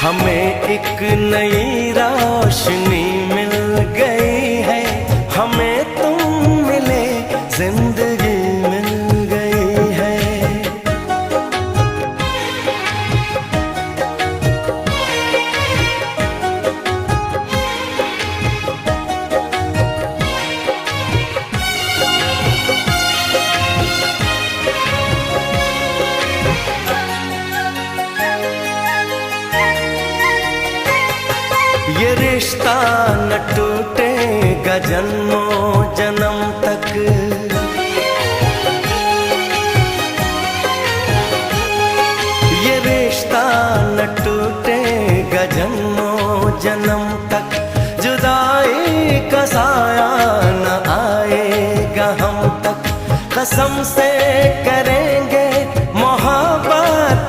हमें एक नई रोशनी मिल गई है, हमें तुम मिले जिंदगी मिल गई है। ये रिश्ता न टूटेगा जन्मों जन्म तक, ये रिश्ता न टूटेगा जन्मों जन्म तक। जुदाई का साया न आएगा हम तक, कसम से करे